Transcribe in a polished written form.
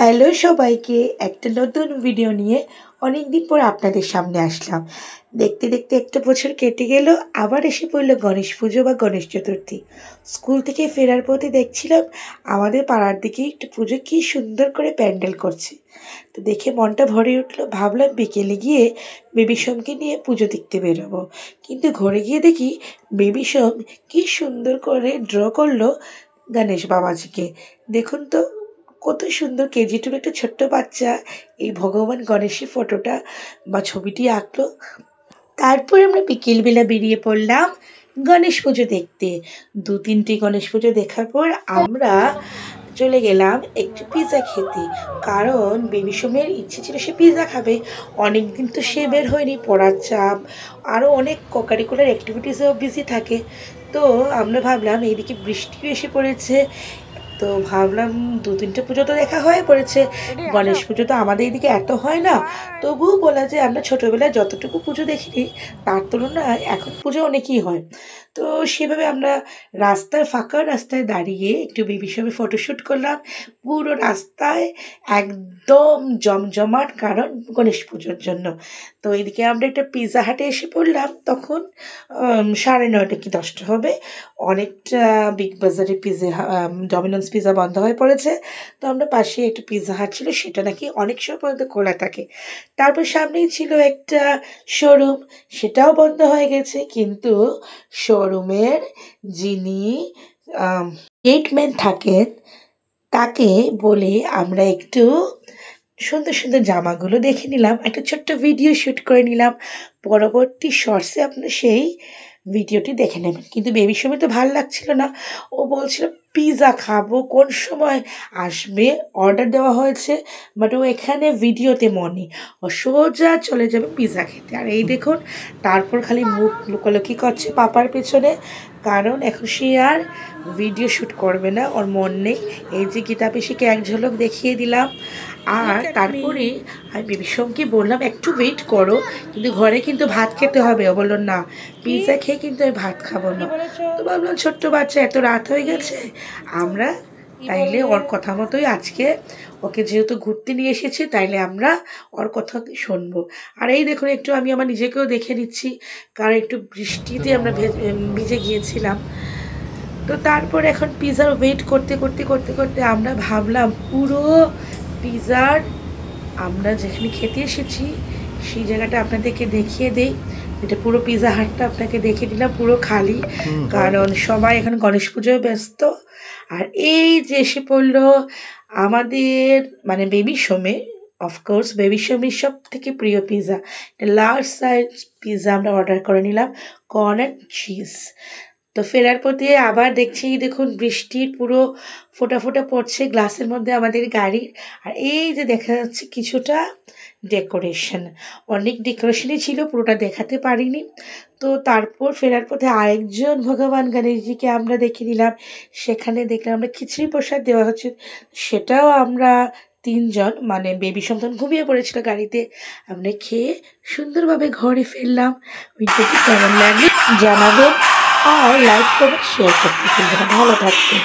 Hello সবাইকে, একটা নতুন ভিডিও নিয়ে অনেক দিন পর আপনাদের সামনে আসলাম। দেখতে দেখতে একটা বছর কেটে গেল, আবার এসে পড়লো গণেশ পুজো বা গণেশ চতুর্থী। স্কুল থেকে ফেরার পথে দেখছিলাম আমাদের পাড়ার দিকে একটু পুজো কী সুন্দর করে প্যান্ডেল করছে। তো দেখে মনটা ভরে উঠলো, ভাবলাম বিকেলে গিয়ে বেবি সোমকে নিয়ে পুজো দেখতে বেরোবো। কিন্তু ঘরে গিয়ে দেখি বেবি সোম কী সুন্দর করে ড্র করলো গণেশ বাবাজিকে। দেখুন তো কত সুন্দর, কেজি টুর একটা ছোট্ট বাচ্চা এই ভগবান গণেশের ফটোটা বা ছবিটি আঁকলো। তারপর আমরা বিকেলবেলা বেরিয়ে পড়লাম গণেশ পুজো দেখতে। 2-3টি গণেশ পুজো দেখার পর আমরা চলে গেলাম একটু পিৎজা খেতে, কারণ বেবি সোমের ইচ্ছে ছিল সে পিৎজা খাবে। অনেক দিন তো সে বের হয়নি, পড়ার চাপ আরও অনেক কারিকুলার অ্যাক্টিভিটিসেও বিজি থাকে। তো আমরা ভাবলাম এইদিকে বৃষ্টিও এসে পড়েছে, তো ভাবলাম 2-3টে পুজো তো দেখা হয়ে পড়েছে, গণেশ পুজো তো আমাদের এদিকে এত হয় না, তবুও বলা যায় আমরা ছোটোবেলায় যতটুকু পুজো দেখিনি তার তুলনায় এখন পুজো অনেকই হয়। তো সেভাবে আমরা ফাঁকা রাস্তায় দাঁড়িয়ে একটু বেবির সঙ্গে ফটোশ্যুট করলাম। পুরো রাস্তায় একদম জমজমাট, কারণ গণেশ পুজোর জন্য। তো এদিকে আমরা একটা পিৎজা হাটে এসে পড়লাম, তখন 9:30 কি 10টা হবে। অনেকটা বিগ বাজারে ডমিনোস পিৎজা বন্ধ হয়ে পড়েছে। তো আমরা পাশে একটা পিৎজা হাট ছিল, সেটা নাকি অনেক সময় পর্যন্ত খোলা থাকে। তারপর সামনেই ছিল একটা শোরুম, সেটাও বন্ধ হয়ে গেছে। কিন্তু শোরুমের যিনি গেটম্যান থাকেন তাকে বলে আমরা একটু সুন্দর সুন্দর জামাগুলো দেখে নিলাম, একটা ছোট্ট ভিডিও শ্যুট করে নিলাম। পরবর্তী শর্টসে আপনারা সেই ভিডিওটি দেখে নেবেন। কিন্তু বেবির সময় তো ভালো লাগছিল না, ও বলছিল পিৎজা খাবো, কোন সময় আসবে, অর্ডার দেওয়া হয়েছে, বাট ও এখানে ভিডিওতে মনে, ও সোজা চলে যাবে পিৎজা খেতে। আর এই দেখুন, তারপর খালি মুখ লুকালুকি করছে পাপার পেছনে, কারণ এখন সে আর ভিডিও শ্যুট করবে না, ওর মন নেই। এই যে গীতা পিসিকে এক ঝলক দেখিয়ে দিলাম। আর তারপরে আমি বেবি সোমকে বললাম একটু ওয়েট করো, কিন্তু ঘরে কিন্তু ভাত খেতে হবে। ও বললো না, পিৎজা খেয়ে কিন্তু আমি ভাত খাবো না। তো ভাবলাম ছোট্ট বাচ্চা, এত রাত হয়ে গেছে, আমরা তাইলে ওর কথা মতোই আজকে ওকে যেহেতু ঘুরতে নিয়ে এসেছি, তাইলে আমরা ওর কথা শুনবো। আর এই দেখুন, একটু আমি আমার নিজেকেও দেখে নিচ্ছি, কারণ একটু বৃষ্টিতে আমরা ভিজে গিয়েছিলাম। তো তারপর এখন পিৎজার ওয়েট করতে করতে করতে করতে আমরা ভাবলাম পুরো পিৎজার আমরা যেখানে খেতে এসেছি সেই জায়গাটা আপনাদেরকে দেখিয়ে দেই। এটা পুরো পিৎজা হাটটা আপনাকে দেখিয়ে দিলাম, পুরো খালি, কারণ সবাই এখন গণেশ পুজোয় ব্যস্ত। আর এই যে এসে পড়লো আমাদের মানে বেবি সোমে, অফকোর্স বেবি সোমের সব থেকে প্রিয় পিৎজা, লার্জ সাইজ পিৎজা আমরা অর্ডার করে নিলাম, কর্ন অ্যান্ড চিজ। তো ফেরার পথে আবার দেখছি, দেখুন বৃষ্টির পুরো ফোঁটা ফোঁটা পড়ছে গ্লাসের মধ্যে আমাদের গাড়ির। আর এই যে দেখা যাচ্ছে কিছুটা ডেকোরেশন, অনেক ডেকোরেশনই ছিল, পুরোটা দেখাতে পারিনি। তো তারপর ফেরার পথে আরেকজন ভগবান গণেশজিকে আমরা দেখে নিলাম, সেখানে দেখলাম আমরা খিচুড়ি প্রসাদ দেওয়া হচ্ছে, সেটাও আমরা 3জন মানে বেবি সন্তান ঘুমিয়ে পড়েছিল গাড়িতে, আমরা খেয়ে সুন্দরভাবে ঘরে ফিরলাম। ভিডিওটি কেমন লাগবে জানাবেন, আর লাইক করবেন, শেয়ার করতে ভুলবেন না। ভালো থাকবেন।